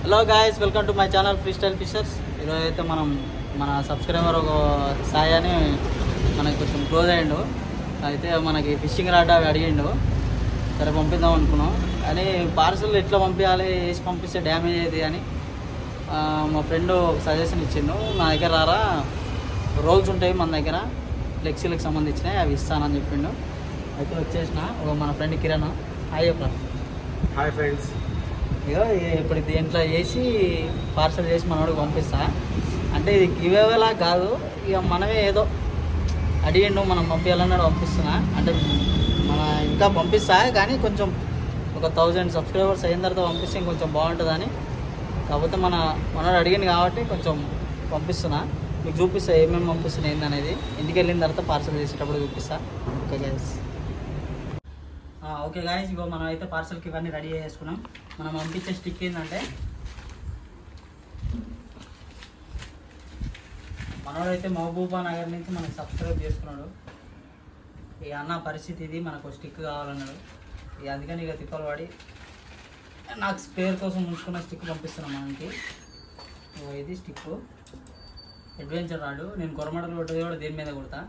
Hello guys, welcome to my channel free style fishers. ఈరోజు అయితే మనం మన సబ్స్క్రైబర్ ఒక సాయి అని మనకి కొంచెం క్లోజ్ అయ్యిండు. అయితే మనకి ఫిషింగ్ రాడ్ అవి అడిగిండు. సరే పంపిద్దాం అనుకున్నాం. కానీ పార్సల్ ఎట్లా పంపించాలి, వేసి పంపిస్తే డ్యామేజ్ అయ్యేది అని మా ఫ్రెండ్ ఒక సజెషన్ ఇచ్చిండు. నా దగ్గర రారా, రోల్స్ ఉంటాయి మన దగ్గర ఫ్లెక్సీలకు సంబంధించినవి, అవి ఇస్తానని చెప్పిండు. అయితే వచ్చేసిన మన ఫ్రెండ్ కిరణ్. హాయ్ చెప్పరా. Hi friends. ఇక ఇప్పుడు దీంట్లో చేసి పార్సల్ చేసి మనోడికి పంపిస్తా. అంటే ఇది గివేలా కాదు, ఇక మనమే ఏదో అడిగిండు మనం పంపించాలన్నాడు, పంపిస్తున్నా. అంటే మన ఇంకా పంపిస్తా కానీ కొంచెం ఒక 1000 సబ్స్క్రైబర్స్ అయిన తర్వాత పంపిస్తే ఇంకొంచెం బాగుంటుందని. కాకపోతే మనోడు అడిగింది కాబట్టి కొంచెం పంపిస్తున్నా. మీకు చూపిస్తా ఏమేమి పంపిస్తున్నా ఏందనేది. ఇంటికి వెళ్ళిన తర్వాత పార్సల్ చేసేటప్పుడు చూపిస్తా. Okay guys. ఓకే గాయస్, ఇగో మనం అయితే పార్సల్కి ఇవన్నీ రెడీ చేసుకున్నాం. మనం పంపించే స్టిక్ ఏంటంటే, మనోడైతే మహబూబా నగర్ నుంచి మనకు సబ్స్క్రైబ్ చేసుకున్నాడు. ఇక అన్న పరిస్థితి ఇది, మనకు స్టిక్ కావాలన్నాడు. ఇక అందుకని ఇక తిప్పలు పడి నాకు స్పేర్ కోసం ఉంచుకున్న స్టిక్ పంపిస్తున్నాం మనకి. ఇది స్టిక్ అడ్వెంచర్ రాడు. నేను కొరమడలు కొట్టేది కూడా దేని మీద కొడతా.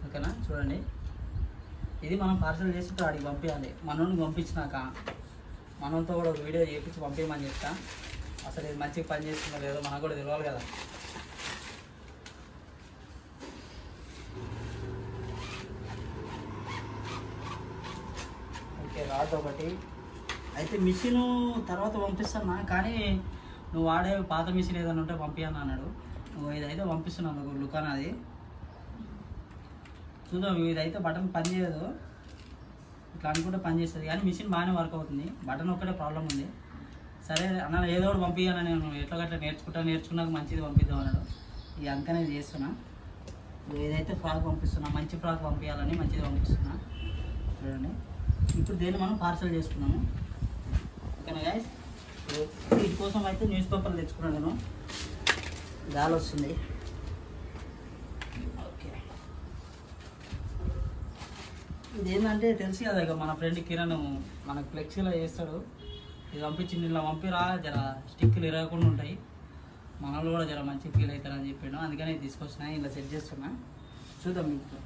ఓకేనా, చూడండి. ఇది మనం పార్సల్ చేసి ఇప్పుడు అడిగి పంపించాలి. మనోడిని పంపించినాక మనతో కూడా ఒక వీడియో చేయించి పంపించమని చెప్తా. అసలు ఇది మంచిగా పని చేస్తుందో లేదో మనకు కూడా తెలియాలి కదా. ఓకే, రాడ్ ఒకటి. అయితే మిషన్ తర్వాత పంపిస్తున్నా, కానీ నువ్వు వాడే పాత మిషన్ ఏదైనా ఉంటే పంపించను అన్నాడు. నువ్వు ఇదైతే పంపిస్తున్నాను, లుకాన్ అది. చూద్దాం, ఇదైతే బటన్ పని చేయదు. ఇట్లా అనుకుంటే పని చేస్తుంది, కానీ మిషన్ బాగానే వర్క్ అవుతుంది. బటన్ ఒక్కటే ప్రాబ్లం ఉంది. సరే అన్న, ఏదో ఒకటి పంపించాను, నేను ఎట్లా గట్లా నేర్చుకున్నాక మంచిది పంపిద్దాం అన్నాడు. ఇక అందుకనే చేస్తున్నా. ఏదైతే ఫ్రాక్ పంపిస్తున్నా, మంచి ఫ్రాక్ పంపించాలని మంచిది పంపిస్తున్నా. చూడండి, ఇప్పుడు దీన్ని మనం పార్సల్ చేసుకున్నాము. ఓకేనా గైస్. వీటి కోసం అయితే న్యూస్ పేపర్లు తెచ్చుకున్నాను నేను. గాలి వస్తుంది. ఇది ఏంటంటే తెలుసు కదా, ఇక మన ఫ్రెండ్ కిరణ్ మనకు ఫ్లెక్సీలో చేస్తాడు. ఇది పంపించింది, ఇలా పంపిరా, జర స్టిక్లు ఇరగకుండా ఉంటాయి, మన వాళ్ళు కూడా జర మంచి ఫీల్ అవుతారని చెప్పాడు. అందుకని తీసుకొచ్చినా, ఇలా సెట్ చేస్తున్నా. చూద్దాం మీకు.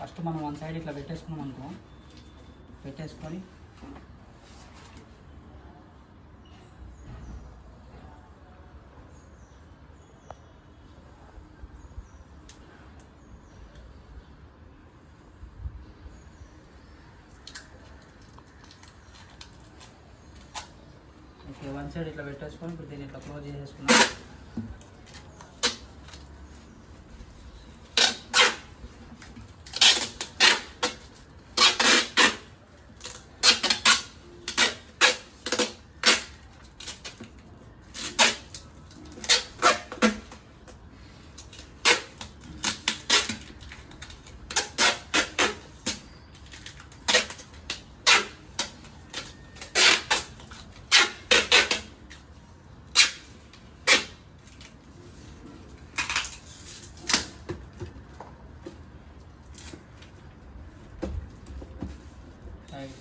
ఫస్ట్ మనం వన్ సైడ్ ఇట్లా పెట్టేసుకున్నాం అనుకో, పెట్టేసుకొని ఓకే, వన్ సైడ్ ఇట్లా పెట్టేసుకొని ఇప్పుడు దీన్ని ఇట్లా క్లోజ్ చేసేసుకున్నాం.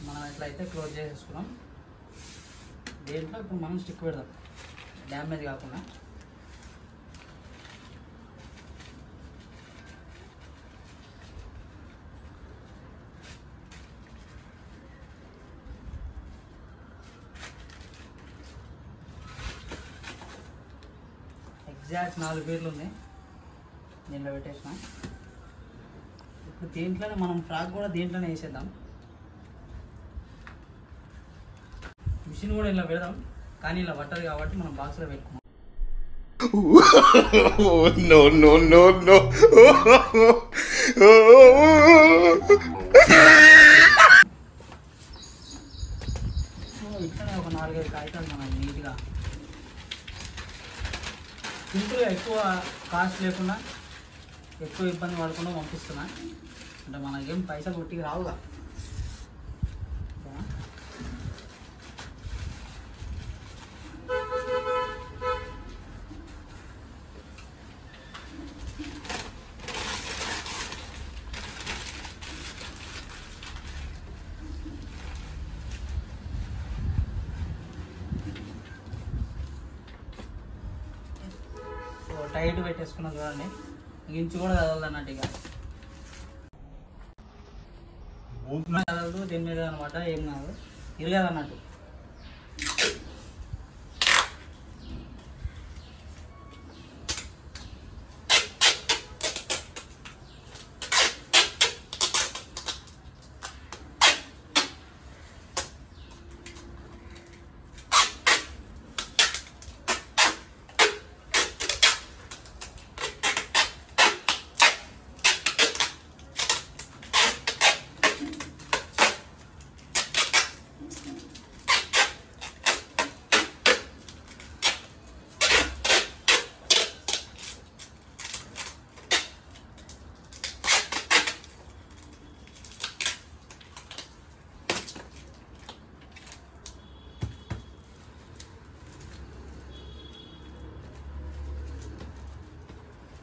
మనం ఎట్లయితే క్లోజ్ చేసేసుకున్నాం. దేంట్లో ఇప్పుడు మనం స్టిక్ పెడదాం, డ్యామేజ్ కాకుండా. ఎగ్జాక్ట్ 4 పేర్లు ఉన్నాయి, దీంట్లో పెట్టేసిన. ఇప్పుడు దీంట్లోనే మనం ఫ్రాక్ కూడా దీంట్లోనే వేసేద్దాం. మిషన్ కూడా ఇలా పెడదాం, కానీ ఇలా పట్టదు కాబట్టి మనం బాక్స్లో పెట్టుకున్నాం. No, no, no, no. ఇట్లనే ఒక 4-5 కాగితాలు మనం నీట్గా సింపుల్గా, ఎక్కువ కాస్ట్ లేకుండా, ఎక్కువ ఇబ్బంది పడకుండా పంపిస్తున్నా. అంటే మనకేం పైసా కొట్టి రావుగా. టైట్ పెట్టేసుకున్నాం చూడండి. ఇంచు కూడా కదలదు అన్నట్టు, ఇక కదలదు దీని మీద అనమాట. ఏం కాదు, ఇరగదు అన్నట్టు.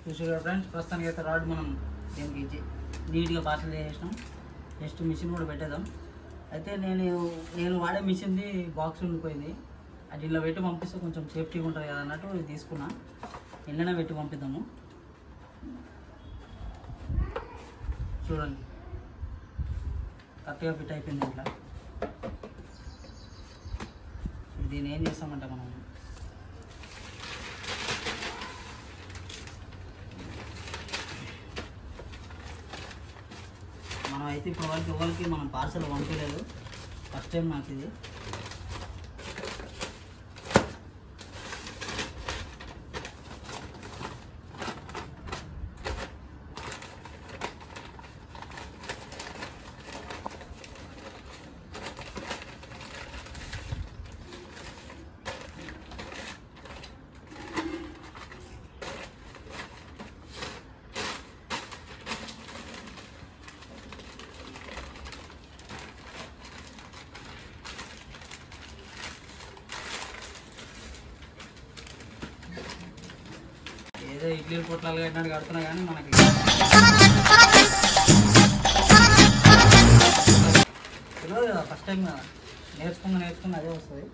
చూసారు ఫ్రెండ్స్, ప్రస్తుతానికి అయితే రాడ్ మనం దీనికి నీట్గా పార్సల్ చేసేసినాం. నెక్స్ట్ మిషన్ కూడా పెట్టేద్దాం. అయితే నేను వాడే మిషన్ది బాక్స్ ఉండిపోయింది. అది ఇలా పెట్టి పంపిస్తే కొంచెం సేఫ్టీగా ఉంటుంది కదా అన్నట్టు ఇది తీసుకున్నా. ఇళ్ళనే పెట్టి పంపిద్దాము. చూడండి, కరెక్ట్గా ఫిట్ అయిపోయింది. ఇట్లా దీన్ని ఏం చేస్తామంటే మనం అయితే ఇప్పుడు వరకు ఎవరికి మనం పార్సల్ పంపించలేదు. ఫస్ట్ టైం నాకు ఇది. ఏదో ఇడ్లీ పొట్లాలు కట్టినట్టు కడుతున్నా కానీ మనకి తెలియదు కదా. ఫస్ట్ టైం కదా, నేర్చుకున్న అదే వస్తుంది.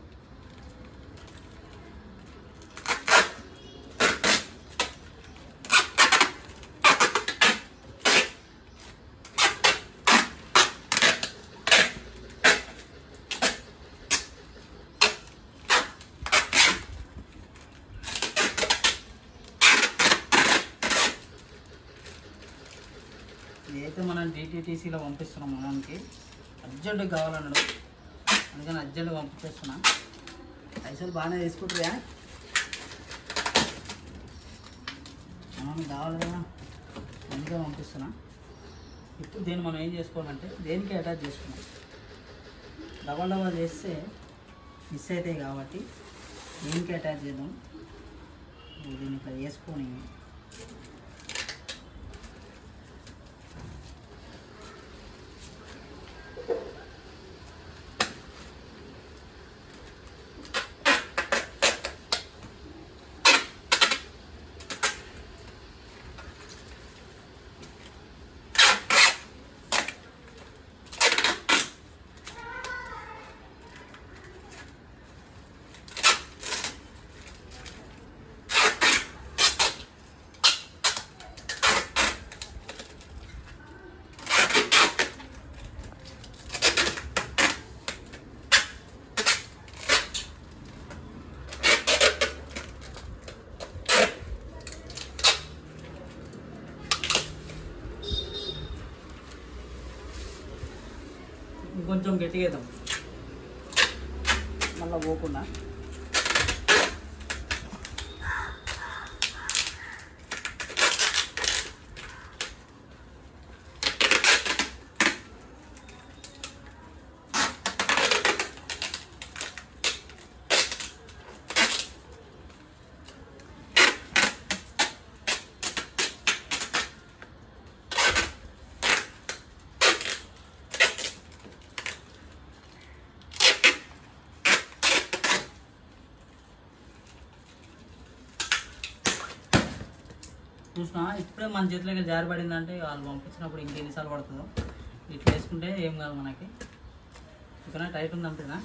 ఇదైతే మనం డిటీటీసీలో పంపిస్తున్నాం. మనకి అర్జెంటుగా కావాలన్నాడు, అందుకని అర్జెంటుగా పంపించేస్తున్నా. పైసలు బాగానే తీసుకుంటారా, మనం కావాలి కదా, అందుకే పంపిస్తున్నా. ఇప్పుడు దీన్ని మనం ఏం చేసుకోవాలంటే దేనికి అటాచ్ చేసుకున్నాం. డబల్ చేస్తే మిస్ అవుతాయి కాబట్టి దీనికి అటాచ్ చేద్దాం. దీన్ని ఇట్లా వేసుకొని ఇంకొంచెం గట్టిగా వేద్దాం మళ్ళీ పోకుండా. చూసినా ఇప్పుడే మన చేతిలోకి జారిపడిందంటే వాళ్ళు పంపించినప్పుడు ఇంకెన్నిసార్లు పడుతుందో. ఇట్లా వేసుకుంటే ఏం కాదు మనకి. ఇక్కడ టైట్ ఉంది అంతేనా,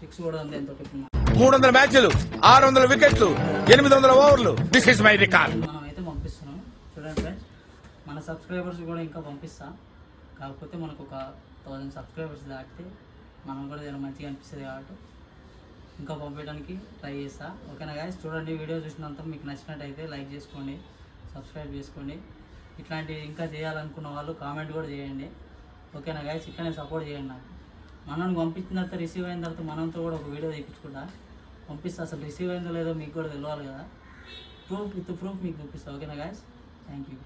6 కూడా ఉంది. ఎంత 300 మ్యాచ్లు 600 వికెట్లు 800 ఓవర్లు. This is my record. మనం అయితే పంపిస్తున్నాం. చూడండి ఫ్రెండ్స్, మన సబ్స్క్రైబర్స్ కూడా ఇంకా పంపిస్తా. కాకపోతే మనకు ఒక 1000 సబ్స్క్రైబర్స్ దాటితే మనం కూడా ఏదైనా మంచిగా అనిపిస్తుంది కాబట్టి ఇంకా పంపించడానికి ట్రై చేస్తా. ఓకేనా గాయస్, చూడండి వీడియో చూసినంత మీకు నచ్చినట్టయితే లైక్ చేసుకోండి, సబ్స్క్రైబ్ చేసుకోండి. ఇట్లాంటివి ఇంకా చేయాలనుకున్న వాళ్ళు కామెంట్ కూడా చేయండి. ఓకేనా గాయస్, ఇట్లనే సపోర్ట్ చేయండి నాకు. మనం పంపించిన తర్వాత రిసీవ్ అయిన తర్వాత మనంతో కూడా ఒక వీడియో తీపించుకుంటా పంపిస్తా. అసలు రిసీవ్ అయిందో లేదో మీకు కూడా తెలియాలి కదా. ప్రూఫ్ మీకు చూపిస్తా. ఓకేనా గాయస్, థ్యాంక్ యూ.